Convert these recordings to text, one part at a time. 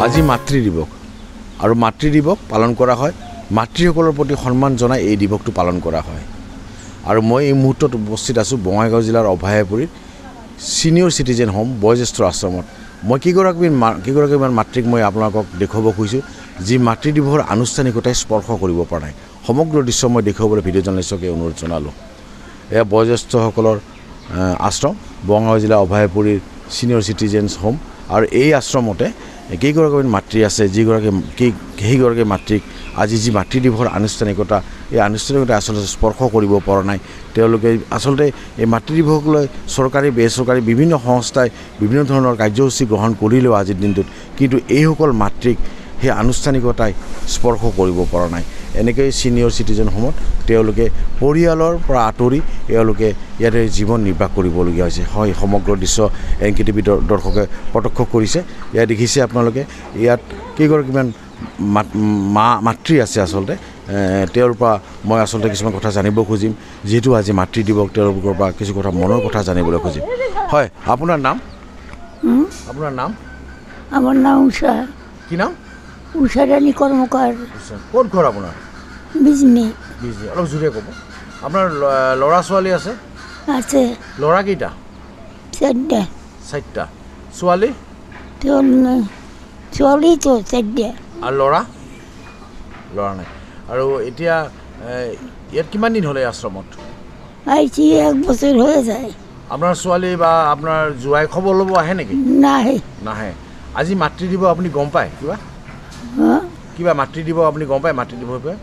আজি মাতৃ দিৱস আৰু মাতৃ দিৱস পালন কৰা হয় মাতৃসকলৰ প্ৰতি সন্মান জনাই এই দিৱসটো পালন কৰা হয় আৰু মই এই মুহূৰ্তত উপস্থিত আছোঁ বঙাইগাঁও জিলাৰ অভয়াপুৰীৰ সিনিয়ৰ সিটিজেন হোম বয়োজ্যেষ্ঠ আশ্ৰমত মই কেইগৰাকীমান মাতৃক মই আপোনালোকক দেখুৱাব খুজিছোঁ যি মাতৃ দিৱসৰ আনুষ্ঠানিকতাই স্পৰ্শ কৰিব পৰা নাই সমগ্ৰ দৃশ্য মই দেখুৱাবলৈ ভিডিঅ' জাৰ্নেলিষ্টকে অনুৰোধ জনালোঁ এয়া বয়োজ্যেষ্ঠসকলৰ আশ্ৰম বঙাইগাঁও জিলা অভয়াপুৰীৰ সিনিয়ৰ সিটিজেনছ হোম আৰু এই আশ্ৰমতে কেইগৰাকীমান মাতৃ আছে সেইগৰাকী মাতৃক আজি যি মাতৃ দিৱসৰ আনুষ্ঠানিকতা এই আনুষ্ঠানিকতা আচলতে স্পৰ্শ কৰিব পৰা নাই তেওঁলোকে আচলতে এই মাতৃ দিৱসক লৈ চৰকাৰী বেচৰকাৰী বিভিন্ন সংস্থাই বিভিন্ন ধৰণৰ কাৰ্যসূচী গ্ৰহণ কৰিলেও আজিৰ দিনটোত কিন্তু এইসকল মাতৃক সেই আনুষ্ঠানিকতাই স্পৰ্শ কৰিব পৰা নাই এনেকৈ সিনিয়ৰ সিটিজেন হোমত তেওঁলোকে পৰিয়ালৰ পৰা আঁতৰি তেওঁলোকে ইয়াতে জীৱন নিৰ্বাহ কৰিবলগীয়া হৈছে হয় সমগ্ৰ দৃশ্য NKTV দৰ্শকে প্ৰত্যক্ষ কৰিছে ইয়াত দেখিছে আপোনালোকে ইয়াত কেইগৰাকীমান মাতৃ আছে আচলতে তেওঁৰ পৰা মই আচলতে কিছুমান কথা জানিব খুজিম যেহেতু আজি মাতৃ দিৱস তেওঁলোকৰ পৰা কিছু কথা মনৰ কথা জানিবলৈ খুজিম হয় আপোনাৰ নাম আমাৰ নাম উষা কি নাম উষা ৰানী কৰ্মকাৰ ক'ত ঘৰ আপোনাৰ বিজনি অলপ জোৰে ক'ব আপোনাৰ ল'ৰা ছোৱালী আছে আছে ল'ৰা কেইটা চাৰটা ছোৱালী ছোৱালী তো চাৰটা আৰু ল'ৰা নাই আৰু এতিয়া ইয়াত কিমান দিন হ'লে আশ্ৰমত আইছি 1 বছৰ হয়ে যায় আপোনাৰ ছোৱালী বা আপোনাৰ জোৱাই খবৰ ল'ব আহে নেকি নাহে আজি মাতৃ দিৱস আপুনি গম পায় কিবা মাতৃ দিৱস আপুনি গম পায় মাতৃ দিৱস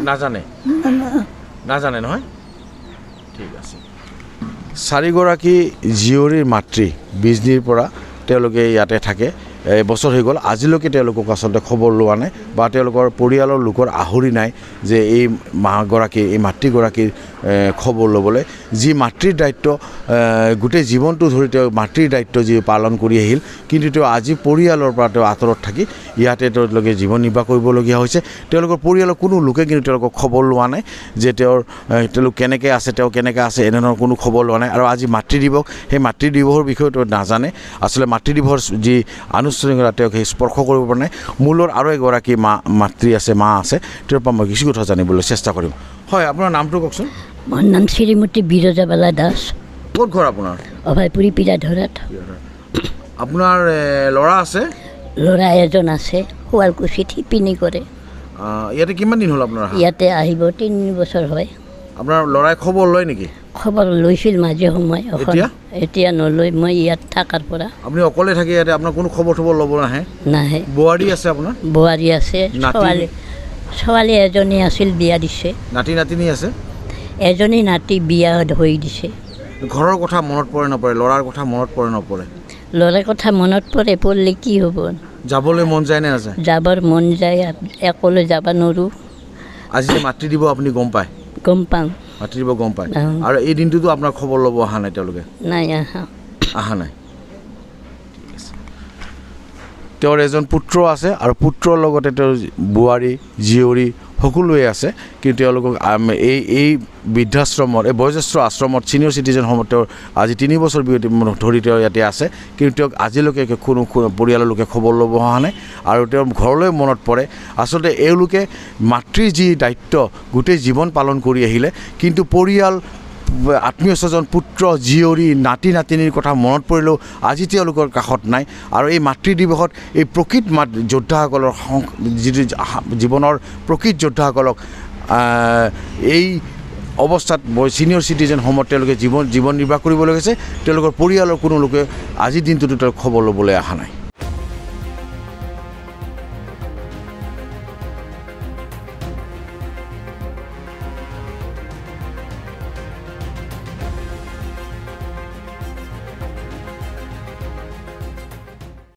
নাজানে নহয় ঠিক আছে চাৰিগৰাকী জীয়ৰীৰ মাতৃ বিজনীৰ পৰা তেওঁলোকে ইয়াতে থাকে বছৰ হৈ গ'ল আজিলৈকে তেওঁলোকক আচলতে খবৰ লোৱা নাই বা তেওঁলোকৰ পৰিয়ালৰ লোকৰ আহৰি নাই যে এই মাতৃগৰাকীৰ খবৰ ল'বলৈ যি মাতৃৰ দায়িত্ব গোটেই জীৱনটো ধৰি তেওঁ মাতৃৰ দায়িত্ব যি পালন কৰি আহিল কিন্তু তেওঁ আজি পৰিয়ালৰ পৰা তেওঁ আঁতৰত থাকি ইয়াতে তেওঁলোকে জীৱন নিৰ্বাহ কৰিবলগীয়া হৈছে তেওঁলোকৰ পৰিয়ালৰ কোনো লোকে কিন্তু তেওঁলোকক খবৰ লোৱা নাই যে তেওঁলোক কেনেকৈ আছে এনেধৰণৰ কোনো খবৰ লোৱা নাই আৰু আজি মাতৃ দিৱস সেই মাতৃ দিৱসৰ বিষয়ে তেওঁ নাজানে আচলতে মাতৃ দিৱসৰ যি আনুষ্ঠানিকতা তেওঁক সেই স্পৰ্শ কৰিব পৰা নাই মূলৰ আৰু এগৰাকী মাতৃ আছে মা আছে তেওঁৰ পৰা মই কিছু কথা জানিবলৈ চেষ্টা কৰিম হয় আপোনাৰ নামটো কওকচোন মোৰ নাম শ্ৰীমতী বিৰজাবালা দাস ক'ত ঘৰ আপোনাৰ অভয়পুৰী পিৰাধৰাত আপোনাৰ ল'ৰা আছে ল'ৰা এজন আছে শুৱালকুছিত শিপিনী কৰে ইয়াতে কিমান দিন হ'ল আপোনাৰ ইয়াতে আহিব 3 বছৰ হয় আপোনাৰ ল'ৰাই খবৰ লয় নেকি খবৰ লৈছিল মাজে সময় এতিয়া নলয় মই ইয়াত থকাৰ পৰা আপুনি অকলে থাকে ইয়াতে আপোনাৰ কোনো খবৰ ল'ব নাহে বোৱাৰী আছে আপোনাৰ বোৱাৰী আছে ছোৱালী এজনী আছিল বিয়া দিছে নাতিনী আছে এজনী নাতি বিয়া হৈ দিছে ঘৰৰ কথা মনত পৰে নপৰে ল'ৰাৰ কথা মনত পৰে নপৰে ল'ৰাৰ কথা মনত পৰে কি হ'ব যাবলৈ মন যায় নে নাযায় যাবৰ মন যায় অকলে যাব নোৱাৰোঁ আজি মাতৃ দিৱস আপুনি গম পায় মাতৃ দিৱস গম পায় আৰু এই দিনটোতো আপোনাৰ খবৰ ল'ব অহা নাই তেওঁলোকে অহা নাই ঠিক আছে তেওঁৰ এজন পুত্ৰ আছে আৰু পুত্ৰৰ লগতে তেওঁৰ বোৱাৰী জীয়ৰী সকলোৱে আছে কিন্তু তেওঁলোকক এই বৃদ্ধাশ্ৰমত এই বয়োজ্যেষ্ঠ আশ্ৰমত ছিনিয়ৰ চিটিজেন হোমত তেওঁৰ আজি 3 বছৰ ধৰি তেওঁ ইয়াতে আছে কিন্তু তেওঁক আজিলৈকে কোনো পৰিয়ালৰ লোকে খবৰ ল'ব অহা নাই আৰু তেওঁৰ ঘৰলৈ মনত পৰে আচলতে এওঁলোকে মাতৃৰ যি দায়িত্ব গোটেই জীৱন পালন কৰি আহিলে কিন্তু পৰিয়াল আত্মীয় স্বজন পুত্ৰ জীয়ৰী নাতিনীৰ কথা মনত পৰিলেও আজি তেওঁলোকৰ কাষত নাই আৰু এই মাতৃ দিৱসত এই প্ৰকৃত যোদ্ধাসকলৰ যিটো জীৱনৰ প্ৰকৃত যোদ্ধাসকলক এই অৱস্থাত ছিনিয়ৰ চিটিজেন হোমত তেওঁলোকে জীৱন নিৰ্বাহ কৰিবলৈ গৈছে তেওঁলোকৰ পৰিয়ালৰ কোনো লোকে আজিৰ দিনটোতো তেওঁ খবৰ ল'বলৈ অহা নাই